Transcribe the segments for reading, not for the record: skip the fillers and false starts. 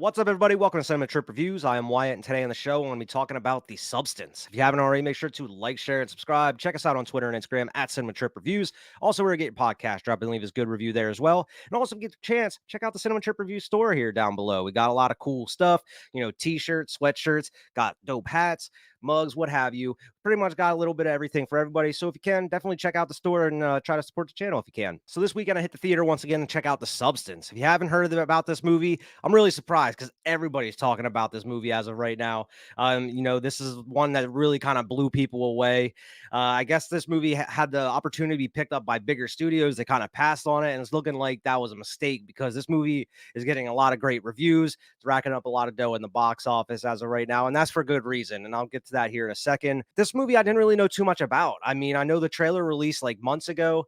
What's up, everybody? Welcome to Cinema Trip Reviews. I am Wyatt, and today on the show, I'm going to be talking about The Substance. If you haven't already, make sure to like, share, and subscribe. Check us out on Twitter and Instagram at Cinema Trip Reviews. Also, where you get your podcast, drop and leave us a good review there as well. And also, if you get the chance, check out the Cinema Trip Review store here down below. We got a lot of cool stuff, t-shirts, sweatshirts, got dope hats, mugs, what have you. Pretty much got a little bit of everything for everybody. So if you can, definitely check out the store and try to support the channel if you can. So this weekend, I hit the theater once again and check out The Substance. If you haven't heard about this movie, I'm really surprised because everybody's talking about this movie as of right now. This is one that really kind of blew people away. I guess this movie had the opportunity to be picked up by bigger studios. They kind of passed on it, and it's looking like that was a mistake because this movie is getting a lot of great reviews. It's racking up a lot of dough in the box office as of right now, and that's for good reason. And I'll get to that here in a second. This movie I didn't really know too much about. I mean, I know the trailer released like months ago.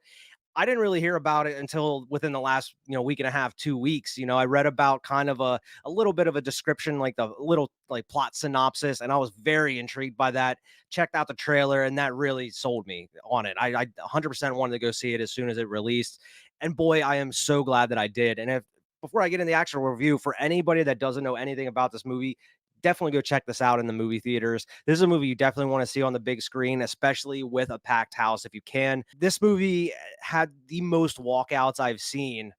I didn't really hear about it until within the last, week and a half, 2 weeks. I read about kind of a little bit of a description, like the little like plot synopsis, and I was very intrigued by that. Checked out the trailer, and that really sold me on it. I 100% wanted to go see it as soon as it released, and boy, I am so glad that I did. And if before I get in the actual review, for anybody that doesn't know anything about this movie, definitely go check this out in the movie theaters. This is a movie you definitely want to see on the big screen, especially with a packed house if you can. This movie had the most walkouts I've seen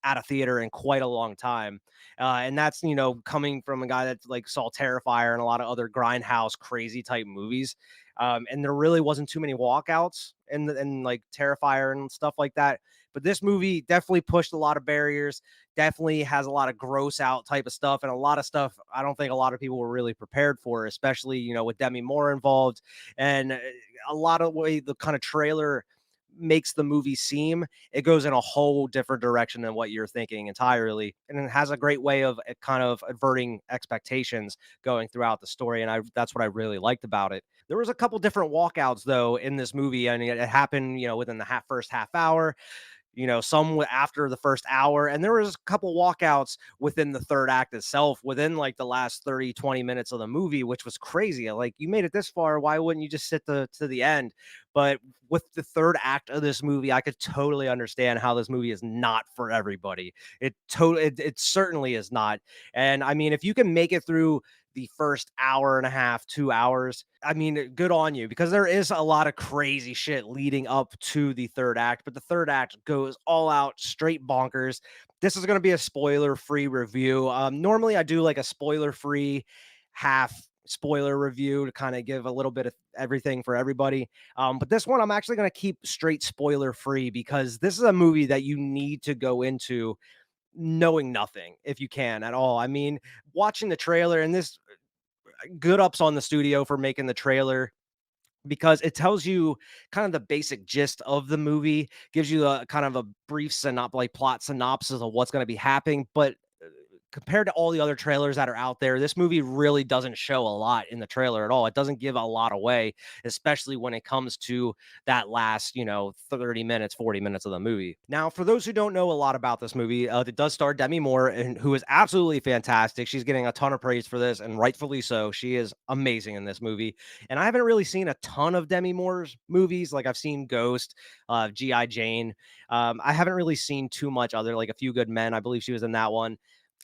at a theater in quite a long time. And that's, coming from a guy that like saw Terrifier and a lot of other grindhouse crazy type movies. And there really wasn't too many walkouts and like Terrifier and stuff like that. But this movie definitely pushed a lot of barriers, definitely has a lot of gross out type of stuff and a lot of stuff I don't think a lot of people were really prepared for, especially, with Demi Moore involved and a lot of way the kind of trailer makes the movie seem, it goes in a whole different direction than what you're thinking entirely, and it has a great way of kind of averting expectations going throughout the story, and that's what I really liked about it. There was a couple different walkouts though in this movie, and it happened, within the first half hour, some after the first hour. And there was a couple walkouts within the third act itself, within like the last 30, 20 minutes of the movie, which was crazy. Like, you made it this far. Why wouldn't you just sit to the end? But with the third act of this movie, I could totally understand how this movie is not for everybody. It certainly is not. And I mean, if you can make it through the first hour and a half, 2 hours, I mean, good on you because there is a lot of crazy shit leading up to the third act, but the third act goes all out straight bonkers. This is going to be a spoiler free review. Normally, I do like a spoiler free half spoiler review to kind of give a little bit of everything for everybody. But this one, I'm actually going to keep straight spoiler free because this is a movie that you need to go into knowing nothing if you can at all. I mean, watching the trailer and this good ups on the studio for making the trailer because it tells you kind of the basic gist of the movie, gives you a kind of a brief like plot synopsis of what's going to be happening, but compared to all the other trailers that are out there, this movie really doesn't show a lot in the trailer at all. It doesn't give a lot away, especially when it comes to that last, 30 minutes, 40 minutes of the movie. Now, for those who don't know a lot about this movie, it does star Demi Moore, and who is absolutely fantastic. She's getting a ton of praise for this, and rightfully so. She is amazing in this movie. And I haven't really seen a ton of Demi Moore's movies. Like, I've seen Ghost, G.I. Jane. I haven't really seen too much other, like A Few Good Men. I believe she was in that one.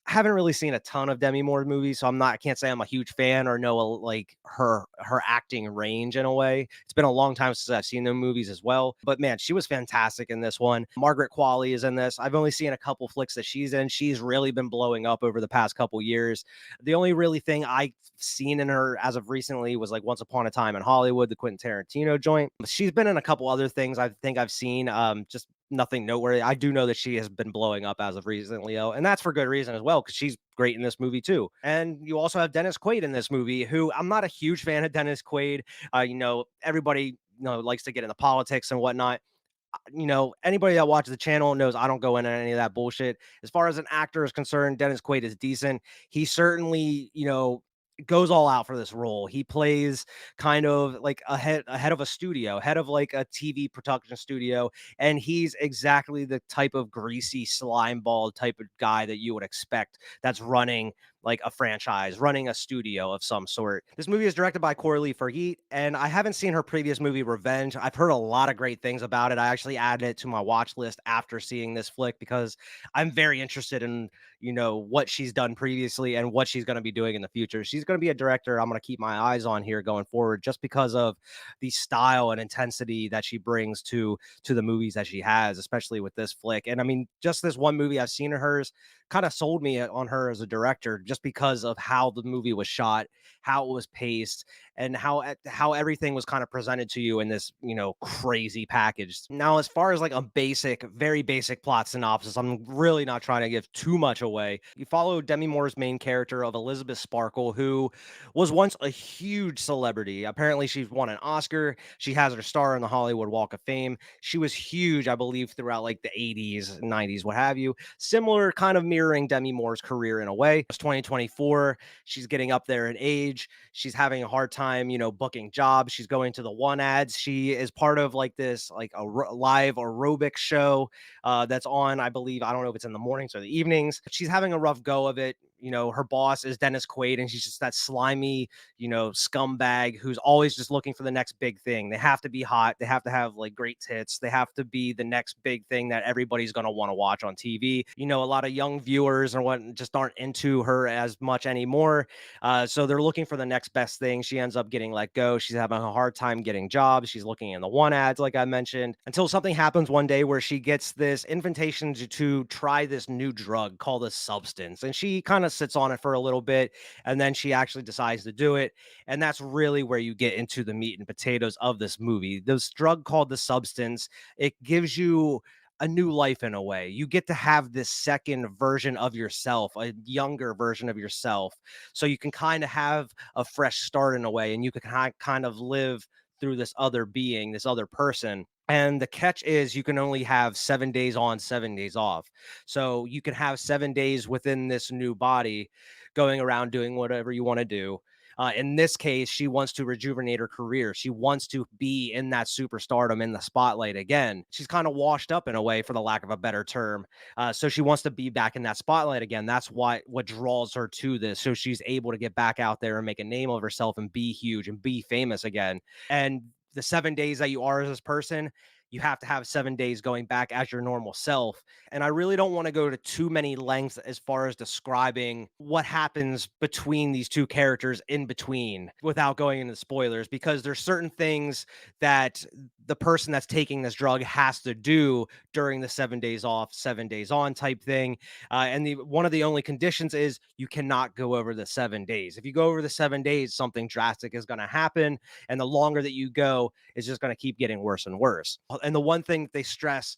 Haven't really seen a ton of Demi Moore movies, so I can't say I'm a huge fan or know like her acting range in a way. It's been a long time since I've seen them movies as well. But man, she was fantastic in this one. Margaret Qualley is in this. I've only seen a couple flicks that she's in. She's really been blowing up over the past couple years. The only really thing I've seen in her as of recently was like Once Upon a Time in Hollywood, the Quentin Tarantino joint. She's been in a couple other things I think I've seen. Just nothing noteworthy. I do know that she has been blowing up as of recently, though, and that's for good reason as well, because she's great in this movie too. And you also have Dennis Quaid in this movie, who I'm not a huge fan of Dennis Quaid. Everybody likes to get into politics and whatnot. Anybody that watches the channel knows I don't go into any of that bullshit. As far as an actor is concerned, Dennis Quaid is decent. He certainly, goes all out for this role. He plays kind of like ahead of a studio, head of like a TV production studio, and he's exactly the type of greasy slime ball type of guy that you would expect that's running like a franchise, running a studio of some sort. This movie is directed by Coralie Fargeet, and I haven't seen her previous movie Revenge. I've heard a lot of great things about it. I actually added it to my watch list after seeing this flick because I'm very interested in, what she's done previously and what she's going to be doing in the future. She's going to be a director I'm going to keep my eyes on here going forward just because of the style and intensity that she brings to the movies that she has, especially with this flick. And I mean, just this one movie I've seen of hers kind of sold me on her as a director just because of how the movie was shot, how it was paced, and how everything was kind of presented to you in this, crazy package. Now, as far as like a basic, very basic plot synopsis, I'm really not trying to give too much away. You follow Demi Moore's main character of Elizabeth Sparkle, who was once a huge celebrity. Apparently, she's won an Oscar. She has her star in the Hollywood Walk of Fame. She was huge, I believe, throughout like the 80s, 90s, what have you. Similar, kind of mirroring Demi Moore's career in a way. It's 2024. She's getting up there in age. She's having a hard time, booking jobs. She's going to the one ads. She is part of like this, like a live aerobic show that's on, I believe, I don't know if it's in the mornings or the evenings. She's having a rough go of it. Her boss is Dennis Quaid, and she's just that slimy, scumbag who's always just looking for the next big thing. They have to be hot. They have to have like great tits. They have to be the next big thing that everybody's going to want to watch on TV. A lot of young viewers and what just aren't into her as much anymore. So they're looking for the next best thing. She ends up getting let go. She's having a hard time getting jobs. She's looking in the one ads, like I mentioned, until something happens one day where she gets this invitation to try this new drug called a substance. And she kind of sits on it for a little bit, and then she actually decides to do it. And that's really where you get into the meat and potatoes of this movie. This drug called the substance, it gives you a new life in a way. You get to have this second version of yourself, a younger version of yourself. So you can kind of have a fresh start in a way, and you can kind of live through this other being, this other person. And the catch is you can only have 7 days on, 7 days off. So you can have 7 days within this new body going around doing whatever you want to do. In this case, she wants to rejuvenate her career. She wants to be in that superstardom in the spotlight again. She's kind of washed up in a way, for the lack of a better term. So she wants to be back in that spotlight again. That's what draws her to this. So she's able to get back out there and make a name of herself and be huge and be famous again. And the 7 days that you are as this person, you have to have 7 days going back as your normal self. And I really don't want to go to too many lengths as far as describing what happens between these two characters in between without going into spoilers, because there's certain things that the person that's taking this drug has to do during the 7 days off, 7 days on type thing. And one of the only conditions is you cannot go over the 7 days. If you go over the 7 days, something drastic is going to happen. And the longer that you go, it's just going to keep getting worse and worse. And the one thing they stress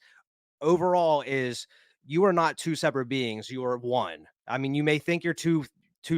overall is you are not two separate beings, you are one. I mean, you may think you're two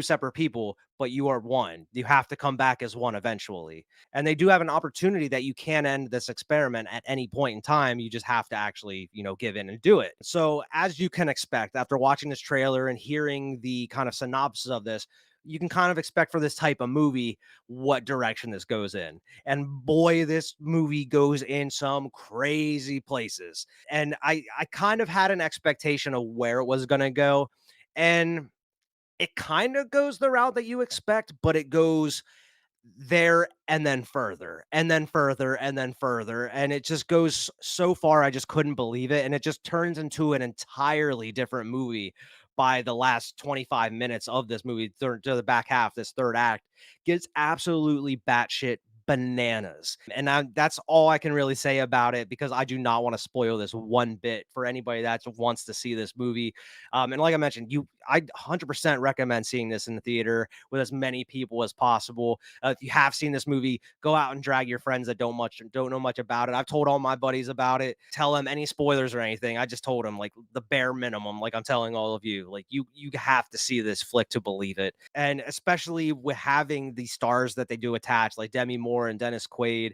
separate people, but you are one. You have to come back as one eventually. And they do have an opportunity that you can end this experiment at any point in time. You just have to actually, give in and do it. So, as you can expect after watching this trailer and hearing the kind of synopsis of this, you can kind of expect for this type of movie what direction this goes in. And boy, this movie goes in some crazy places. And I kind of had an expectation of where it was going to go. And it kind of goes the route that you expect, but it goes there and then further and then further and then further. And it just goes so far. I just couldn't believe it. And it just turns into an entirely different movie by the last 25 minutes of this movie, to the back half. This third act gets absolutely batshit bananas. And that's all I can really say about it, because I do not want to spoil this one bit for anybody that wants to see this movie. And like I mentioned, I 100% recommend seeing this in the theater with as many people as possible. If you have seen this movie, go out and drag your friends that don't know much about it. I've told all my buddies about it. Tell them any spoilers or anything. I just told them like the bare minimum. Like I'm telling all of you, like you have to see this flick to believe it. And especially with having the stars that they do attach, like Demi Moore and Dennis Quaid.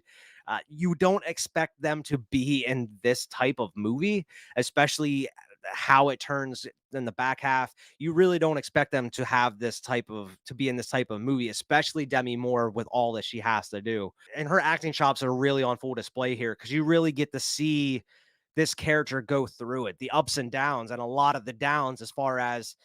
You don't expect them to be in this type of movie, especially how it turns in the back half. You really don't expect them to have to be in this type of movie, especially Demi Moore with all that she has to do. And her acting chops are really on full display here, because you really get to see this character go through it, the ups and downs, and a lot of the downs as far as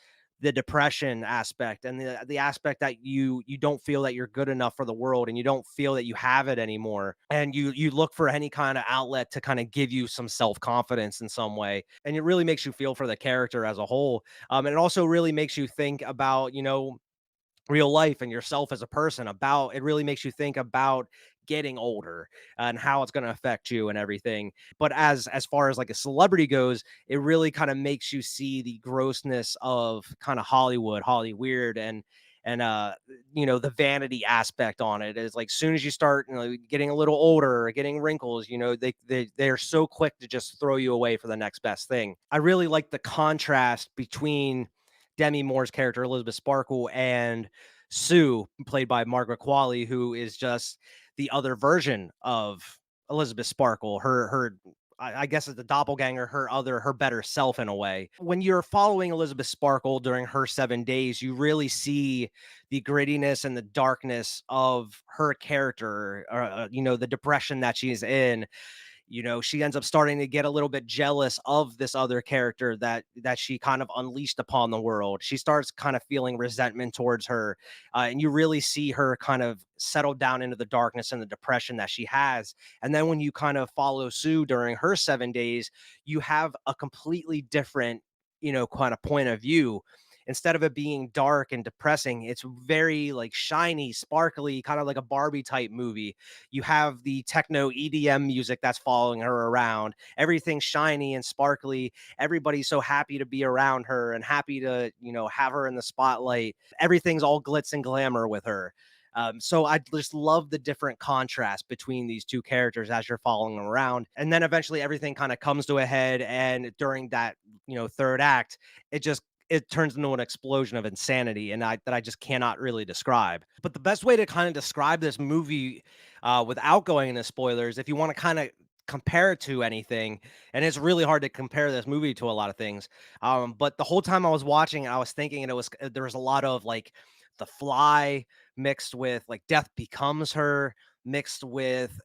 the depression aspect and the aspect that you don't feel that you're good enough for the world and you don't feel that you have it anymore, and you look for any kind of outlet to kind of give you some self-confidence in some way, and it really makes you feel for the character as a whole. And it also really makes you think about, real life and yourself as a person. About it really makes you think about getting older and how it's going to affect you and everything. But as far as like a celebrity goes, it really kind of makes you see the grossness of kind of Holly weird, and the vanity aspect on it is like soon as you start, getting a little older or getting wrinkles, they're so quick to just throw you away for the next best thing. I really like the contrast between Demi Moore's character Elizabeth Sparkle and Sue, played by Margaret Qualley, who is just the other version of Elizabeth Sparkle. I guess it's the doppelganger, her better self in a way. When you're following Elizabeth Sparkle during her 7 days, you really see the grittiness and the darkness of her character, the depression that she's in. She ends up starting to get a little bit jealous of this other character that she kind of unleashed upon the world. She starts kind of feeling resentment towards her, and you really see her kind of settle down into the darkness and the depression that she has. And then when you kind of follow Sue during her 7 days, you have a completely different, kind of point of view. Instead of it being dark and depressing, it's very like shiny, sparkly, kind of like a Barbie type movie. You have the techno EDM music that's following her around. Everything's shiny and sparkly. Everybody's so happy to be around her and happy to, have her in the spotlight. Everything's all glitz and glamour with her. So I just love the different contrast between these two characters as you're following them around. And then eventually everything kind of comes to a head. And during that, third act, it turns into an explosion of insanity, and I just cannot really describe. But the best way to kind of describe this movie, without going into spoilers, if you want to kind of compare it to anything, and it's really hard to compare this movie to a lot of things. But the whole time I was watching, I was thinking, and there was a lot of like The Fly mixed with like Death Becomes Her, mixed with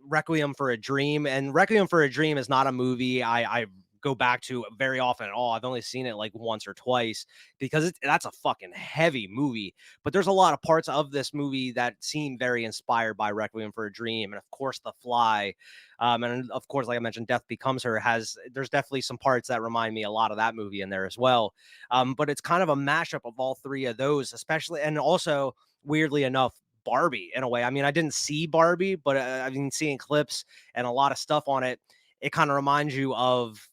Requiem for a Dream. And Requiem for a Dream is not a movie I go back to very often at all. I've only seen it like once or twice because that's a fucking heavy movie. But there's a lot of parts of this movie that seem very inspired by Requiem for a Dream, and of course The Fly, and of course, like I mentioned, Death Becomes Her has. There's definitely some parts that remind me a lot of that movie in there as well. But it's kind of a mashup of all three of those, especially, and also weirdly enough, Barbie in a way. I mean, I didn't see Barbie, but I've been seeing clips and a lot of stuff on it. It kind of reminds you of,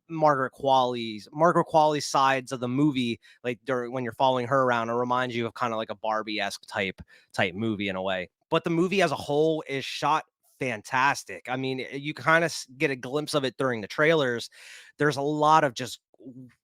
Margaret Qualley's sides of the movie, like during when you're following her around. It reminds you of kind of like a Barbie-esque type movie in a way. But the movie as a whole is shot fantastic. I mean, you kind of get a glimpse of it during the trailers. There's a lot of just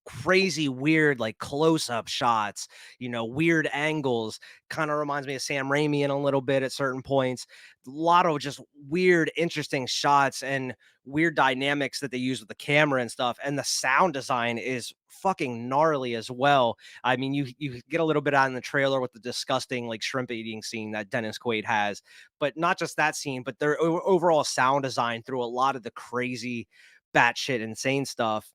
crazy weird like close-up shots, weird angles. Kind of reminds me of Sam Raimi in a little bit at certain points. A lot of just weird interesting shots and weird dynamics that they use with the camera and stuff, and the sound design is fucking gnarly as well. I mean, you get a little bit out in the trailer with the disgusting like shrimp eating scene that Dennis Quaid has, but not just that scene, but their overall sound design through a lot of the crazy batshit insane stuff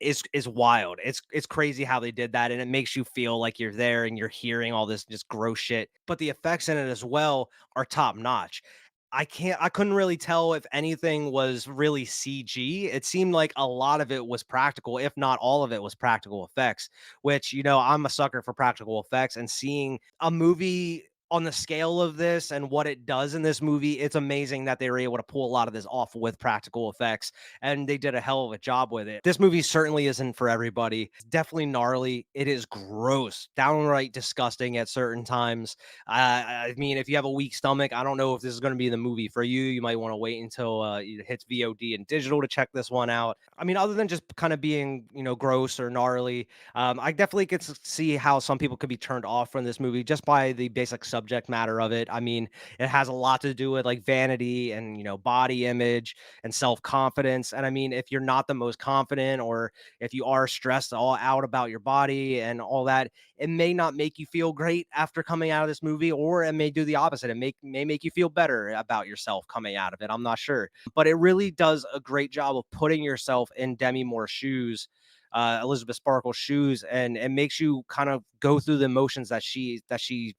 is wild. It's crazy how they did that, and it makes you feel like you're there and you're hearing all this just gross shit. But the effects in it as well are top notch. I couldn't really tell if anything was really CG. It seemed like a lot of it was practical, if not all of it was practical effects, which, I'm a sucker for practical effects, and seeing a movie on the scale of this and what it does in this movie, it's amazing that they were able to pull a lot of this off with practical effects, and they did a hell of a job with it. This movie certainly isn't for everybody. It's definitely gnarly. It is gross, downright disgusting at certain times. I mean, if you have a weak stomach, I don't know if this is going to be the movie for you. You might want to wait until it hits VOD and digital to check this one out. I mean, other than just kind of being, gross or gnarly, I definitely get to see how some people could be turned off from this movie just by the basic subject matter of it. I mean, it has a lot to do with like vanity and, body image and self-confidence. And I mean, if you're not the most confident, or if you are stressed all out about your body and all that, it may not make you feel great after coming out of this movie, or it may do the opposite. May make you feel better about yourself coming out of it. I'm not sure. But it really does a great job of putting yourself in Demi Moore's shoes, Elizabeth Sparkle's shoes, and it makes you kind of go through the emotions that she's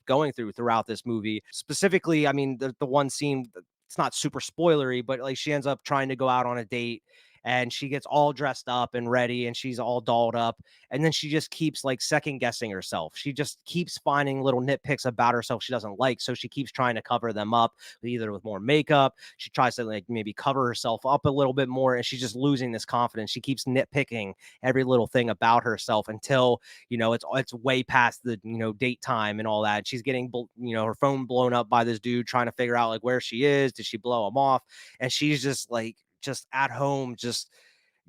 going through throughout this movie. Specifically, I mean, the one scene, it's not super spoilery, but like she ends up trying to go out on a date and she gets all dressed up and ready and she's all dolled up, and then she just keeps like second guessing herself. She just keeps finding little nitpicks about herself she doesn't like, so she keeps trying to cover them up, either with more makeup. She tries to like maybe cover herself up a little bit more, and she's just losing this confidence. She keeps nitpicking every little thing about herself until, it's way past the, date time and all that. She's getting, her phone blown up by this dude trying to figure out like where she is. Did she blow him off? And she's just at home, just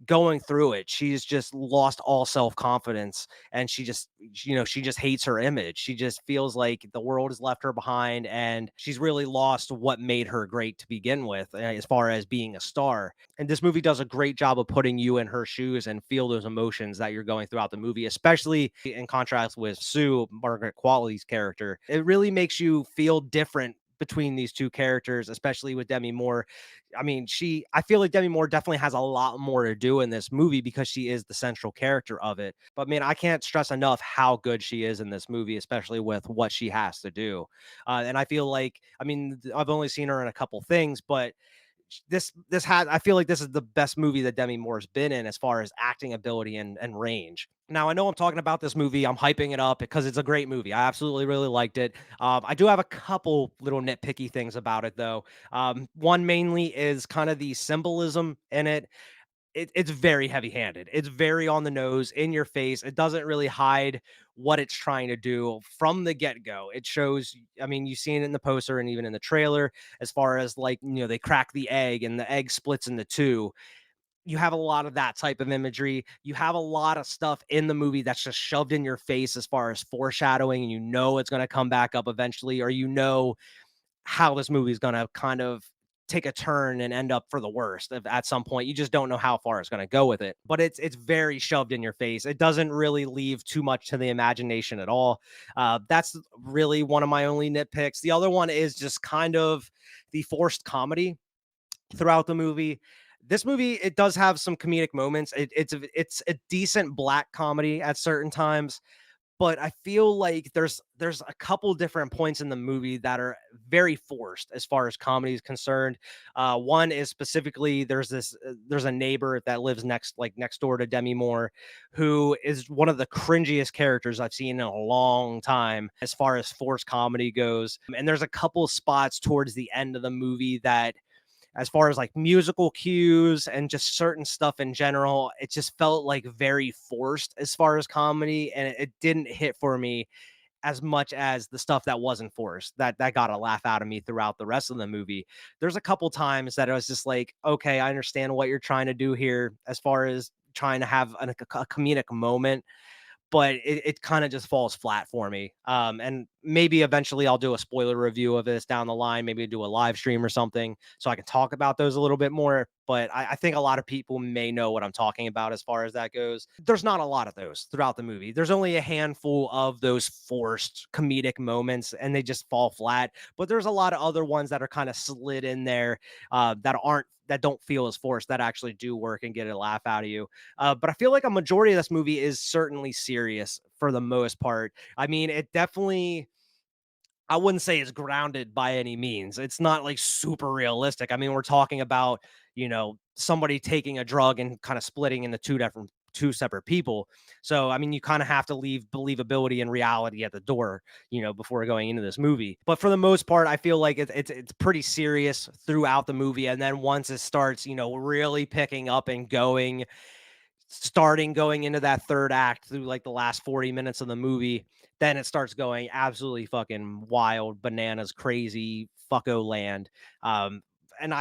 going through it. She's just lost all self-confidence, and she just hates her image. She just feels like the world has left her behind, and she's really lost what made her great to begin with, as far as being a star. And this movie does a great job of putting you in her shoes and feel those emotions that you're going throughout the movie, especially in contrast with Sue, Margaret Qualley's character. It really makes you feel different between these two characters, especially with Demi Moore. I feel like Demi Moore definitely has a lot more to do in this movie because she is the central character of it. But man, I can't stress enough how good she is in this movie, especially with what she has to do. And I feel like, I've only seen her in a couple things, but I feel like this is the best movie that Demi Moore's been in as far as acting ability and range. Now, I know I'm talking about this movie, I'm hyping it up because it's a great movie. I absolutely really liked it. I do have a couple little nitpicky things about it though. One mainly is kind of the symbolism in it. It's very heavy-handed. It's very on the nose, in your face. It doesn't really hide what it's trying to do from the get-go. It shows, you've seen it in the poster and even in the trailer, as far as like, they crack the egg and the egg splits into two. You have a lot of that type of imagery. You have a lot of stuff in the movie that's just shoved in your face as far as foreshadowing, and it's going to come back up eventually, or how this movie is going to kind of take a turn and end up for the worst at some point. You just don't know how far it's going to go with it, but it's very shoved in your face. It doesn't really leave too much to the imagination at all. That's really one of my only nitpicks. The other one is just kind of the forced comedy throughout the movie. This movie, it does have some comedic moments. It's a decent black comedy at certain times, but I feel like there's a couple different points in the movie that are very forced as far as comedy is concerned. One is specifically there's a neighbor that lives next door to Demi Moore, who is one of the cringiest characters I've seen in a long time as far as forced comedy goes. And there's a couple spots towards the end of the movie that, as far as like musical cues and just certain stuff in general, it just felt like very forced as far as comedy, and it didn't hit for me as much as the stuff that wasn't forced. That got a laugh out of me throughout the rest of the movie. There's a couple times that I was just like, okay, I understand what you're trying to do here as far as trying to have a comedic moment, but it kind of just falls flat for me. And maybe eventually I'll do a spoiler review of this down the line, maybe do a live stream or something so I can talk about those a little bit more. But I think a lot of people may know what I'm talking about as far as that goes. There's not a lot of those throughout the movie. There's only a handful of those forced comedic moments, and they just fall flat. But there's a lot of other ones that are kind of slid in there, that don't feel as forced, that actually do work and get a laugh out of you. But I feel like a majority of this movie is certainly serious for the most part. It definitely, I wouldn't say it's grounded by any means. It's not like super realistic. We're talking about, somebody taking a drug and kind of splitting into two separate people. So, you kind of have to leave believability and reality at the door, before going into this movie. But for the most part, I feel like it's pretty serious throughout the movie. And then once it starts, really picking up and going into that third act through like the last 40 minutes of the movie, then it starts going absolutely fucking wild, bananas, crazy, fucko land. And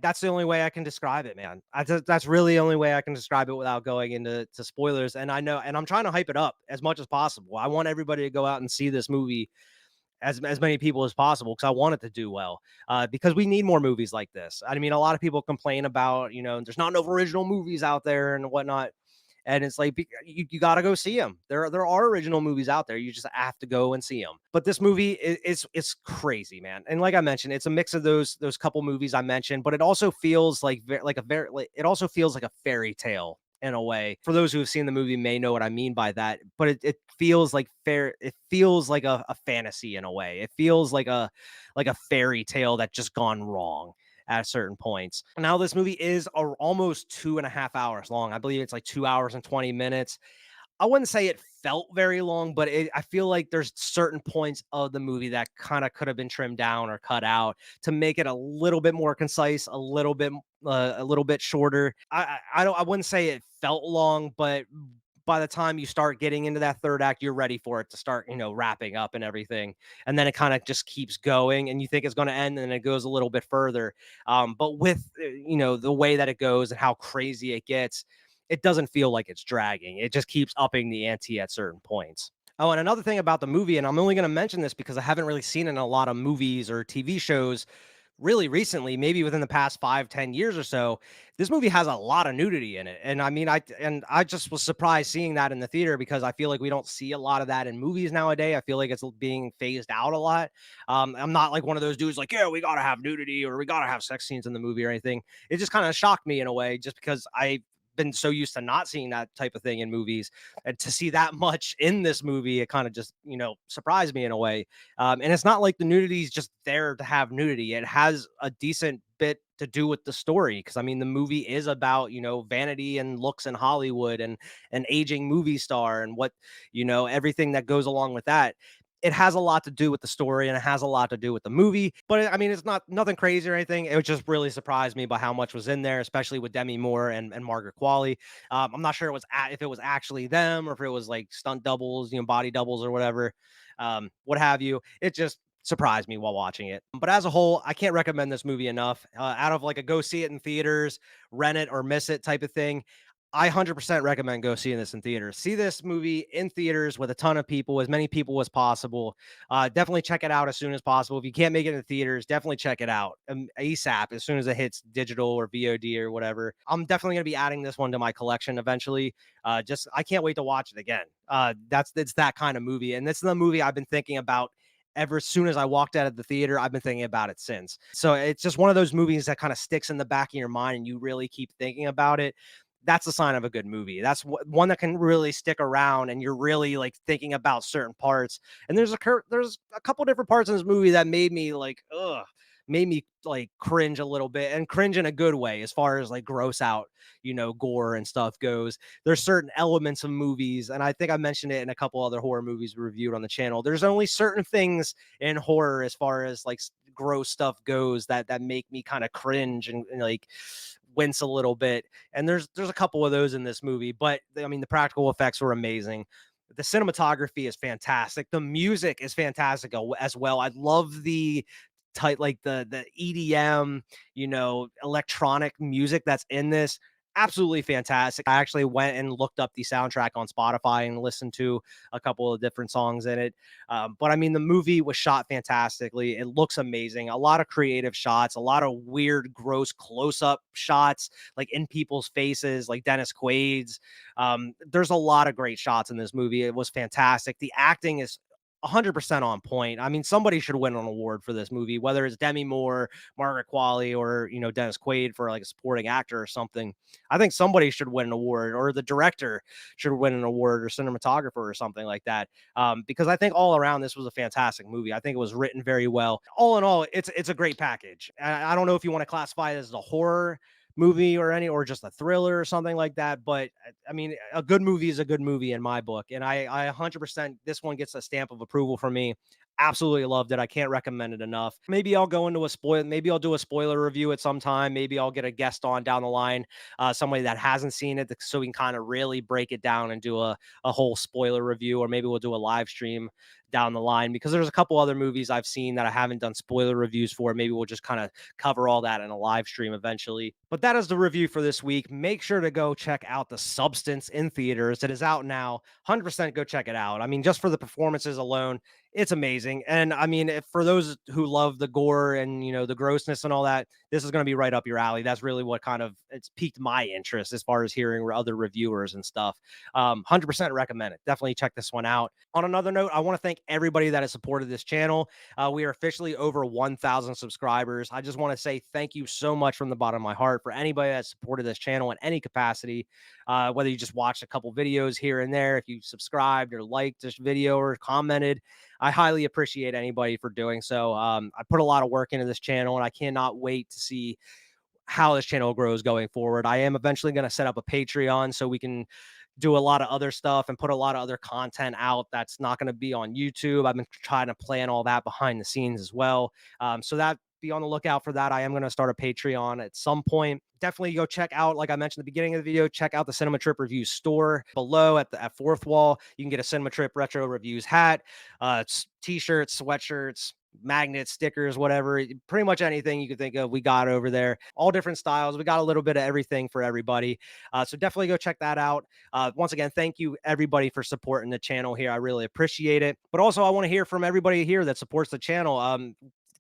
that's the only way I can describe it, man. That's really the only way I can describe it without going into spoilers. And I know, and I'm trying to hype it up as much as possible. I want everybody to go out and see this movie, as many people as possible, because I want it to do well. Because we need more movies like this. A lot of people complain about, there's not enough original movies out there and whatnot. And it's like, you got to go see them. There are original movies out there. You just have to go and see them. But this movie it's crazy, man. And like I mentioned, it's a mix of those couple movies I mentioned, but it also feels like it also feels like a fairy tale in a way. For those who have seen the movie may know what I mean by that, but it feels like fair. It feels like a fantasy in a way. It feels like a fairy tale that just gone wrong at certain points. Now, this movie is almost 2.5 hours long. I believe it's like 2 hours and 20 minutes. I wouldn't say it felt very long, but I feel like there's certain points of the movie that kind of could have been trimmed down or cut out to make it a little bit more concise, a little bit shorter. I wouldn't say it felt long, but by the time you start getting into that third act, you're ready for it to start, wrapping up and everything. And then it kind of just keeps going and you think it's going to end and then it goes a little bit further. But with, the way that it goes and how crazy it gets, it doesn't feel like it's dragging. It just keeps upping the ante at certain points. Oh, and another thing about the movie, and I'm only going to mention this because I haven't really seen it in a lot of movies or TV shows really recently, maybe within the past 5, 10 years or so. This movie has a lot of nudity in it. And I mean, I just was surprised seeing that in the theater because I feel like we don't see a lot of that in movies nowadays. I feel like it's being phased out a lot. I'm not like one of those dudes like, yeah, we gotta have nudity or we gotta have sex scenes in the movie or anything. It just kind of shocked me in a way, just because I been so used to not seeing that type of thing in movies, and to see that much in this movie, it kind of just, surprised me in a way. And it's not like the nudity is just there to have nudity. It has a decent bit to do with the story, because I mean the movie is about, vanity and looks in Hollywood and an aging movie star and what, everything that goes along with that. It has a lot to do with the story and it has a lot to do with the movie, but I mean, it's not nothing crazy or anything. It just really surprised me by how much was in there, especially with Demi Moore and Margaret Qualley. I'm not sure if it was actually them or if it was like stunt doubles, body doubles or whatever, what have you. It just surprised me while watching it. But as a whole, I can't recommend this movie enough. Out of like a go see it in theaters, rent it or miss it type of thing, I 100% recommend go seeing this in theaters. See this movie in theaters with a ton of people, as many people as possible. Definitely check it out as soon as possible. If you can't make it in the theaters, definitely check it out ASAP as soon as it hits digital or VOD or whatever. I'm definitely going to be adding this one to my collection eventually. Just I can't wait to watch it again. It's that kind of movie, and this is the movie I've been thinking about ever soon as I walked out of the theater. I've been thinking about it since. So it's just one of those movies that kind of sticks in the back of your mind and you really keep thinking about it. That's a sign of a good movie. That's one that can really stick around and you're really like thinking about certain parts. And there's a couple different parts in this movie that made me like cringe a little bit, and cringe in a good way as far as like gross out, gore and stuff goes. There's certain elements of movies, and I think I mentioned it in a couple other horror movies we reviewed on the channel. There's only certain things in horror as far as like gross stuff goes that make me kind of cringe and like wince a little bit. And there's a couple of those in this movie, but I mean the practical effects were amazing. The cinematography is fantastic. The music is fantastic as well. I love the tight like the EDM, electronic music that's in this. Absolutely fantastic. I actually went and looked up the soundtrack on Spotify and listened to a couple of different songs in it. But I mean, the movie was shot fantastically. It looks amazing. A lot of creative shots, a lot of weird, gross close up shots, like in people's faces, like Dennis Quaid's. There's a lot of great shots in this movie. It was fantastic. The acting is 100% on point. I mean, somebody should win an award for this movie, whether it's Demi Moore, Margaret Qualley, or Dennis Quaid for like a supporting actor or something. I think somebody should win an award, or the director should win an award, or cinematographer, or something like that. Because I think all around this was a fantastic movie. I think it was written very well. All in all, it's a great package. I don't know if you want to classify it as a horror movie or just a thriller or something like that, but I mean a good movie is a good movie in my book, and I 100% this one gets a stamp of approval from me. Absolutely loved it. I can't recommend it enough. Maybe I'll go into maybe I'll do a spoiler review at some time. Maybe I'll get a guest on down the line, somebody that hasn't seen it, so we can kind of really break it down and do a whole spoiler review, or maybe we'll do a live stream down the line, because there's a couple other movies I've seen that I haven't done spoiler reviews for. Maybe we'll just kind of cover all that in a live stream eventually. But that is the review for this week. Make sure to go check out The Substance in theaters. It is out now. 100% go check it out. I mean, just for the performances alone, it's amazing. And I mean, for those who love the gore and, the grossness and all that, this is going to be right up your alley. That's really what it's piqued my interest as far as hearing other reviewers and stuff. 100% recommend it. Definitely check this one out. On another note, I want to thank thank everybody that has supported this channel. We are officially over 1,000 subscribers. I just want to say thank you so much from the bottom of my heart for anybody that supported this channel in any capacity, whether you just watched a couple videos here and there, if you subscribed or liked this video or commented. I highly appreciate anybody for doing so. I put a lot of work into this channel, and I cannot wait to see how this channel grows going forward. I am eventually going to set up a Patreon so we can do a lot of other stuff and put a lot of other content out that's not going to be on YouTube. I've been trying to plan all that behind the scenes as well. So that be on the lookout for that. I am going to start a Patreon at some point. Definitely go check out, like I mentioned at the beginning of the video, check out the Cinema Trip Reviews store below at Fourth Wall. You can get a Cinema Trip Retro Reviews hat, t-shirts, sweatshirts, magnets, stickers, whatever, pretty much anything you could think of, we got over there. All different styles. We got a little bit of everything for everybody. So definitely go check that out. Once again, thank you everybody for supporting the channel here. I really appreciate it. But also, I want to hear from everybody here that supports the channel.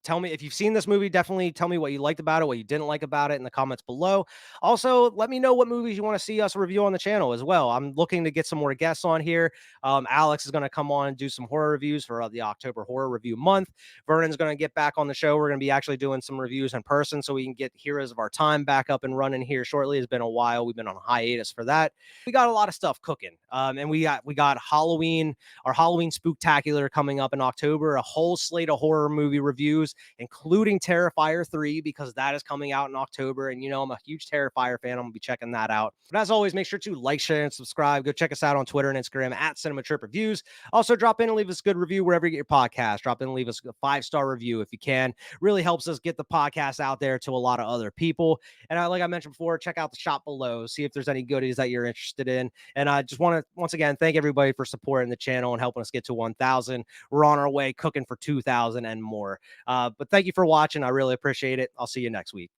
Tell me if you've seen this movie. Definitely tell me what you liked about it, what you didn't like about it in the comments below. Also, let me know what movies you want to see us review on the channel as well. I'm looking to get some more guests on here. Alex is going to come on and do some horror reviews for the October horror review month. Vernon's going to get back on the show. We're going to be actually doing some reviews in person so we can get Heroes of Our Time back up and running here shortly. It's been a while. We've been on hiatus for that. We got a lot of stuff cooking. And we got Halloween, our Halloween Spooktacular coming up in October, a whole slate of horror movie reviews, including Terrifier 3, because that is coming out in October. And, you know, I'm a huge Terrifier fan. I'm going to be checking that out. But as always, make sure to like, share, and subscribe. Go check us out on Twitter and Instagram at Cinema Trip Reviews. Also, drop in and leave us a good review wherever you get your podcast. Drop in and leave us a 5-star review if you can. Really helps us get the podcast out there to a lot of other people. And like I mentioned before, check out the shop below. See if there's any goodies that you're interested in. And I just want to, once again, thank everybody for supporting the channel and helping us get to 1,000. We're on our way, cooking for 2,000 and more. But thank you for watching. I really appreciate it. I'll see you next week.